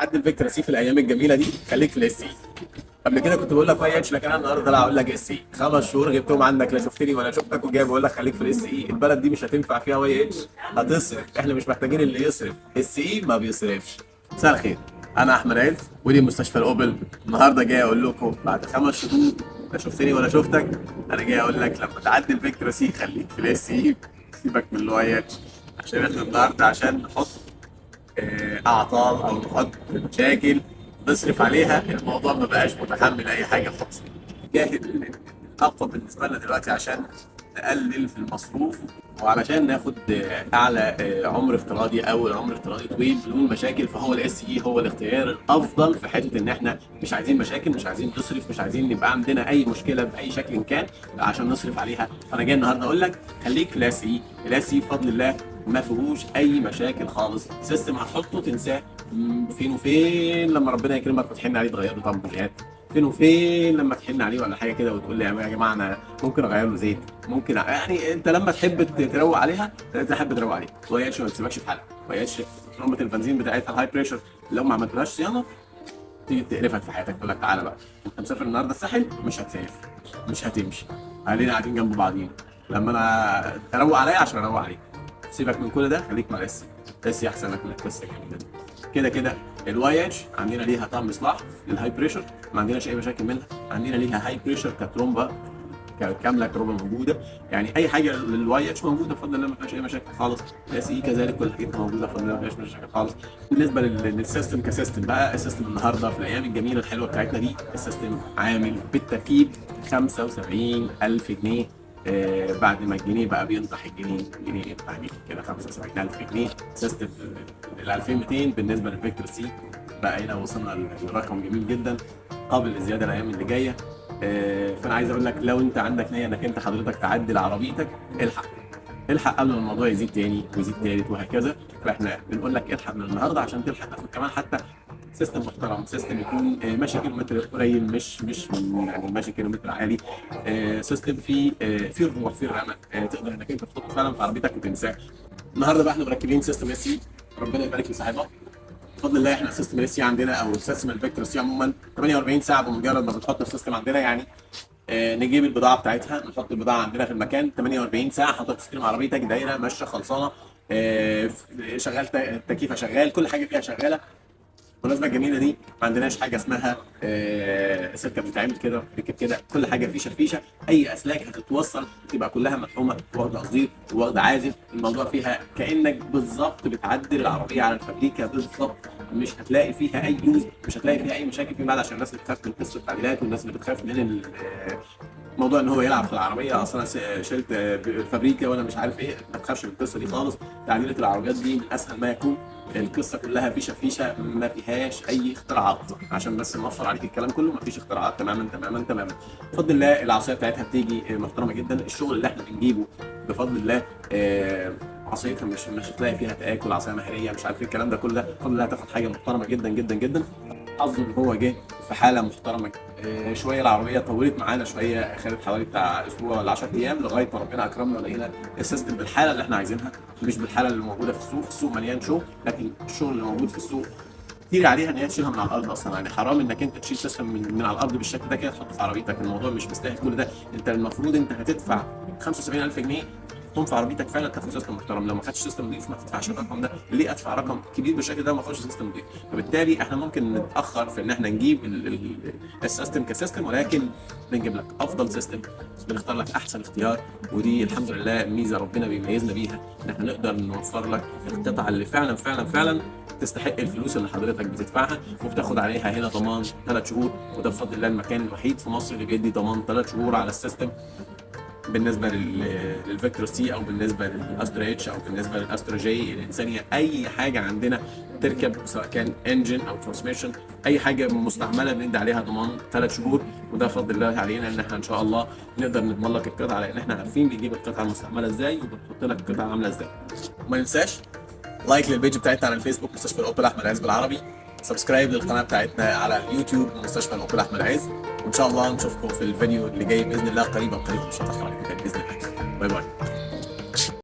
تعدي الفيكتور سي في الايام الجميله دي خليك في الاس سي. قبل كده كنت بقول لك واي اتش، لكن انا النهارده طالع اقول لك اس سي. 5 شهور جبتهم عندك، لا شفتني ولا شفتك، وجاي بقول لك خليك في الاس اي. البلد دي مش هتنفع فيها واي اتش، هتصرف. احنا مش محتاجين اللي يصرف، اس اي ما بيصرفش. مساء الخير، انا احمد عز ودي مستشفى الاوبل. النهارده جاي اقول لكم بعد 5 شهور لا شفتني ولا شفتك، انا جاي اقول لك لما تعدي الفيكتور سي خليك في الاس اي، سيبك من الواي اتش. عشان احنا النهارده عشان نحط اعطال او نحط مشاكل نصرف عليها، الموضوع ما بقاش متحمل اي حاجه خالص. جاهد اقوى بالنسبه لنا دلوقتي عشان نقلل في المصروف، وعلشان ناخد اعلى عمر افتراضي او عمر افتراضي طويل بدون مشاكل. فهو الاس اي هو الاختيار الافضل في حته ان احنا مش عايزين مشاكل، مش عايزين نصرف، مش عايزين يبقى عندنا اي مشكله باي شكل كان عشان نصرف عليها. فانا جاي النهارده اقول لك خليك في الاس اي. الاس اي بفضل الله ما فيهوش اي مشاكل خالص. سيستم هتحطه تنساه فين وفين، لما ربنا يكرمك وتحن عليه تغير له طبعا، فين وفين لما تحن عليه ولا حاجه كده وتقول لي يا جماعه انا ممكن اغير له زيت، ممكن يعني انت لما تحب تروق عليها تحب تروق عليها. وياتش ما تسيبكش في حالك، وياتش ترمبه البنزين بتاعتها الهاي بريشر لو ما عملتلهاش صيانه تيجي تقرفك في حياتك، تقول لك تعالى بقى انت مسافر النهارده الساحل، مش هتسافر، مش هتمشي، علينا قاعدين جنب بعضين لما انا اروق عليا عشان اروق عليك. سيبك من كل ده، خليك مع اس احسن لك من القصه كده كده. الواي اتش عندنا ليها طقم اصلاح للهاي بريشر، ما عندناش اي مشاكل منها. عندنا ليها هاي بريشر كترومبا كامله، ترومبا موجوده، يعني اي حاجه للواي اتش موجوده بفضل الله، ما فيهاش اي مشاكل خالص. الاس اي كذلك كل حاجتها موجوده بفضل الله، ما فيهاش مشاكل خالص. بالنسبه للسيستم كسيستم بقى، السيستم النهارده في الايام الجميله الحلوه بتاعتنا دي السيستم عامل بالتركيب 75,000 جنيه. بعد ما الجنيه بقى بينطح، الجنيه ينطح كده 75,000 جنيه. سيستم ال 2200 بالنسبه للفيكتور سي بقى هنا وصلنا لرقم جميل جدا قابل للزياده الايام اللي جايه. فانا عايز اقول لك لو انت عندك نيه انك انت حضرتك تعدل عربيتك، الحق قبل ما الموضوع يزيد تاني ويزيد تالت وهكذا. فاحنا بنقول لك الحق من النهارده عشان تلحق تاخد كمان حتى سيستم محترم، سيستم يكون ماشي كيلومتر قليل، مش يعني ماشي كيلومتر عالي. سيستم فيه الروح، فيه الرمق، تقدر انك انت تحطه فعلا في عربيتك وتنساه. النهارده بقى احنا مركبين سيستم اس سي، ربنا يبارك لصاحبها. بفضل الله احنا السيستم اس سي عندنا او سيستم الفيكتور سي عموما 48 ساعه بمجرد ما بتحط السيستم عندنا، يعني نجيب البضاعه بتاعتها، نحط البضاعه عندنا في المكان 48 ساعه حضرتك تستلم عربيتك دايره ماشيه خلصانه، شغال التكييف شغال، كل حاجه فيها شغاله. بالمناسبه الجميله دي ما عندناش حاجه اسمها سلكه بتتعمل كده ركب كده، كل حاجه فيشه. اي اسلاك هتتوصل تبقى كلها ملحومه واخده قصدير واخده عازل. الموضوع فيها كانك بالظبط بتعدل العربيه على الفابريكا بالظبط، مش هتلاقي فيها اي يوز، مش هتلاقي فيها اي مشاكل فيما بعد. عشان الناس اللي بتخاف من قصه التعديلات والناس اللي بتخاف من موضوع ان هو يلعب في العربيه، اصلا شلت الفابريكا وانا مش عارف ايه، ما تخافش من القصه دي خالص. تعديلات العربيات دي من اسهل ما يكون، القصه كلها فيشه ما فيهاش اي اختراعات، عشان بس نوفر عليك الكلام كله، ما فيش اختراعات تماما. بفضل الله العصايه بتاعتها بتيجي محترمه جدا. الشغل اللي احنا بنجيبه بفضل الله عصايتها مش هتلاقي فيها تاكل، عصايه مهريه مش عارف الكلام ده كله، بفضل الله هتاخد حاجه محترمه جدا. اظن هو جه في حاله محترمه. شويه العربيه طولت معانا شويه، خدت حوالي بتاع اسبوع ولا 10 ايام لغايه ما ربنا اكرمنا ولقينا السيستم بالحاله اللي احنا عايزينها، مش بالحاله اللي موجوده في السوق. السوق مليان شغل، لكن الشغل اللي موجود في السوق كتير عليها ان هي تشيلها من على الارض اصلا. يعني حرام انك انت تشيل سيستم من على الارض بالشكل ده كده تحطه في عربيتك، الموضوع مش مستاهل كل ده. انت المفروض انت هتدفع 75,000 جنيه تقوم في عربيتك فعلا تاخد سيستم محترم. لو ما خدتش سيستم نضيف ما تدفعش الرقم ده. ليه ادفع رقم كبير بالشكل ده وما اخدش سيستم نضيف؟ فبالتالي احنا ممكن نتاخر في ان احنا نجيب السيستم كسيستم، ولكن بنجيب لك افضل سيستم، بنختار لك احسن اختيار. ودي الحمد لله ميزه ربنا بيميزنا بيها، ان احنا نقدر نوفر لك القطعه اللي فعلا تستحق الفلوس اللي حضرتك بتدفعها، وبتاخد عليها هنا ضمان 3 شهور. وده بفضل الله المكان الوحيد في مصر اللي بيدي ضمان 3 شهور على السيستم بالنسبه للفيكتور سي او بالنسبه للاسترا اتش او بالنسبه للاسترا جي الانسانيه. اي حاجه عندنا تركب سواء كان انجن او ترانسميشن، اي حاجه مستعمله بندي عليها ضمان 3 شهور. وده بفضل الله علينا ان احنا ان شاء الله نقدر نضمن لك القطعه، لان احنا عارفين بنجيب القطعه المستعمله ازاي وبنحط لك القطعه عامله ازاي. وما ننساش لايك للبيج بتاعتنا على الفيسبوك مستشفى الاوبل احمد عز بالعربي، سبسكرايب للقناه بتاعتنا على اليوتيوب مستشفى الاوبل احمد عز، وان شاء الله نشوفكم في الفيديو اللي جاي باذن الله قريبا مش هتاخر عليكم باذن الله. باي باي.